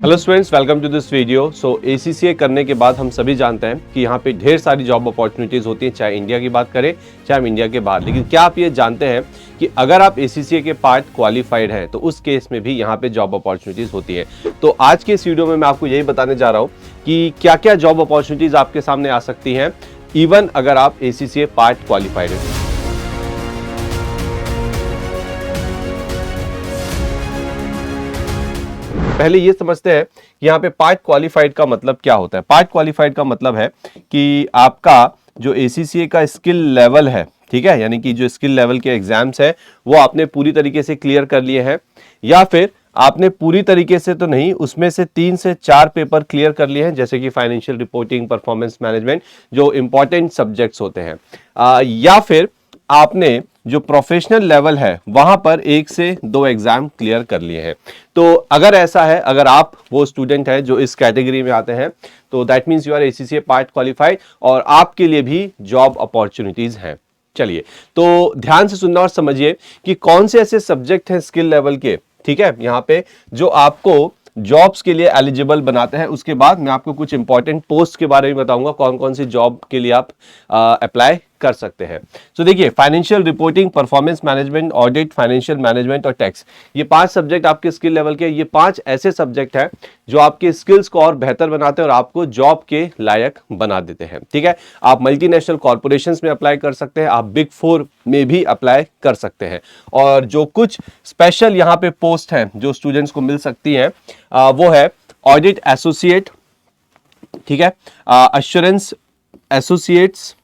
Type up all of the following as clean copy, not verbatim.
Hello students, welcome to this video. So ACCA करने के बाद हम सभी जानते हैं कि यहाँ पे ढेर सारी जॉब अपॉर्चुनिटीज़ होती हैं, चाहे इंडिया की बात करें चाहे हम इंडिया के बाहर। लेकिन क्या आप ये जानते हैं कि अगर आप ACCA के पार्ट क्वालिफाइड हैं तो उस केस में भी यहाँ पे जॉब अपॉर्चुनिटीज़ होती है। तो आज के इस वीडियो में मैं आपको यही बताने जा रहा हूँ कि क्या क्या जॉब अपॉर्चुनिटीज़ आपके सामने आ सकती हैं इवन अगर आप ACCA पार्ट क्वालिफाइड हैं। पहले ये समझते हैं कि यहाँ पे पार्ट क्वालिफाइड का मतलब क्या होता है। पार्ट क्वालिफाइड का मतलब है कि आपका जो ACCA का स्किल लेवल है, ठीक है, यानी कि जो स्किल लेवल के एग्जाम्स है वो आपने पूरी तरीके से क्लियर कर लिए हैं, या फिर आपने पूरी तरीके से तो नहीं, उसमें से 3 से 4 पेपर क्लियर कर लिए हैं, जैसे कि फाइनेंशियल रिपोर्टिंग, परफॉर्मेंस मैनेजमेंट, जो इंपॉर्टेंट सब्जेक्ट्स होते हैं, या फिर आपने जो प्रोफेशनल लेवल है वहां पर 1 से 2 एग्जाम क्लियर कर लिए हैं। तो अगर ऐसा है, अगर आप वो स्टूडेंट है जो इस कैटेगरी में आते हैं, तो that means you are ACCA part qualified और आपके लिए भी जॉब अपॉर्चुनिटीज हैं। चलिए, तो ध्यान से सुनना और समझिए कि कौन से ऐसे सब्जेक्ट हैं स्किल लेवल के, ठीक है, यहाँ पे जो आपको जॉब्स के लिए एलिजिबल बनाते हैं। उसके बाद मैं आपको कुछ इंपॉर्टेंट पोस्ट के बारे में बताऊंगा, कौन कौन सी जॉब के लिए आप अप्लाई कर सकते हैं। तो देखिए, financial reporting, performance management, audit, financial management और टैक्स, ये 5 सब्जेक्ट आपके स्किल लेवल के। ये 5 ऐसे सब्जेक्ट हैं जो आपके स्किल्स को और बेहतर बनाते हैं और आपको जॉब के लायक बना देते हैं, ठीक है। आप मल्टीनेशनल कॉर्पोरेशंस में अप्लाई कर सकते हैं, आप बिग 4 में भी अप्लाई कर सकते हैं। और जो कुछ स्पेशल यहाँ पे पोस्ट हैं जो स्टूडेंट्स को मिल सकती हैं, वो है ऑडिट एसोसिएट, ठीक है, assurance associates,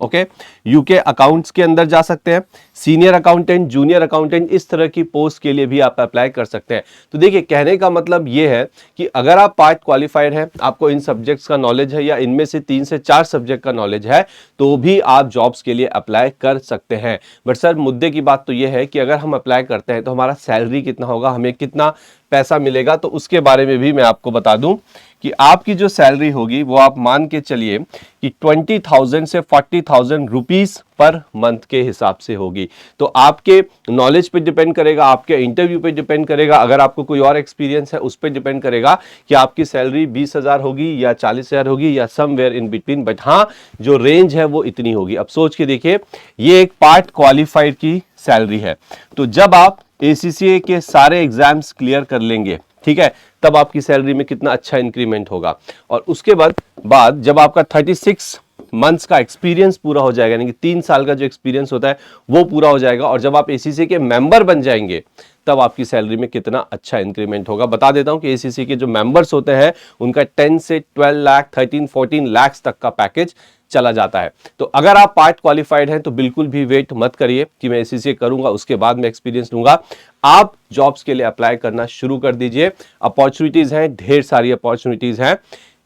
okay, UK accounts के अंदर जा सकते हैं, सीनियर अकाउंटेंट, जूनियर अकाउंटेंट, इस तरह की पोस्ट के लिए भी आप अप्लाई कर सकते हैं। तो देखिए, कहने का मतलब ये है कि अगर आप पार्ट क्वालिफाइड हैं, आपको इन सब्जेक्ट्स का नॉलेज है या इनमें से 3 से 4 सब्जेक्ट का नॉलेज है, तो भी आप जॉब्स के लिए अप्लाई कर सकते हैं। बट सर, मुद्दे की बात तो ये है कि अगर हम अप्लाई करते हैं तो हमारा सैलरी कितना होगा, हमें कितना पैसा मिलेगा, तो उसके बारे में भी मैं आपको बता दूं कि आपकी जो सैलरी होगी वो आप मान के चलिए कि 20,000 से 40,000 रुपीस पर मंथ के हिसाब से होगी। तो आपके नॉलेज पे डिपेंड करेगा, आपके इंटरव्यू पे डिपेंड करेगा, अगर आपको कोई और एक्सपीरियंस है उस पे डिपेंड करेगा कि आपकी सैलरी 20,000 होगी या 40,000 होगी या समवेयर इन बिटवीन। बट हाँ, जो रेंज है वो इतनी होगी। अब सोच के देखिए, ये एक पार्ट क्वालिफाइड की सैलरी है। तो जब आप ACCA के सारे एग्जाम्स क्लियर कर लेंगे, ठीक है, तब आपकी सैलरी में कितना अच्छा इंक्रीमेंट होगा। और उसके बाद जब आपका 36 मंथ्स का एक्सपीरियंस पूरा हो जाएगा, यानी कि 3 साल का जो एक्सपीरियंस होता है वो पूरा हो जाएगा, और जब आप ACCA के मेंबर बन जाएंगे तब आपकी सैलरी में कितना अच्छा इंक्रीमेंट होगा। बता देता हूं कि ACCA के जो मेंबर्स होते हैं उनका 10 से 12 लाख, 13-14 लाख तक का पैकेज चला जाता है। तो अगर आप पार्ट क्वालिफाइड हैं तो बिल्कुल भी वेट मत करिए कि मैं ACCA करूंगा उसके बाद मैं एक्सपीरियंस लूंगा। आप जॉब्स के लिए अप्लाई करना शुरू कर दीजिए। अपॉर्चुनिटीज हैं, ढेर सारी अपॉर्चुनिटीज हैं,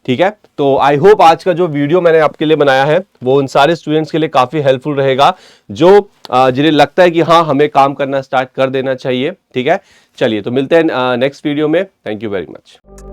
ठीक है। तो आई होप आज का जो वीडियो मैंने आपके लिए बनाया है वो उन सारे स्टूडेंट्स के लिए काफी हेल्पफुल रहेगा जो जिन्हें लगता है कि हाँ, हमें काम करना स्टार्ट कर देना चाहिए, ठीक है। चलिए, तो मिलते हैं नेक्स्ट वीडियो में। Thank you very much.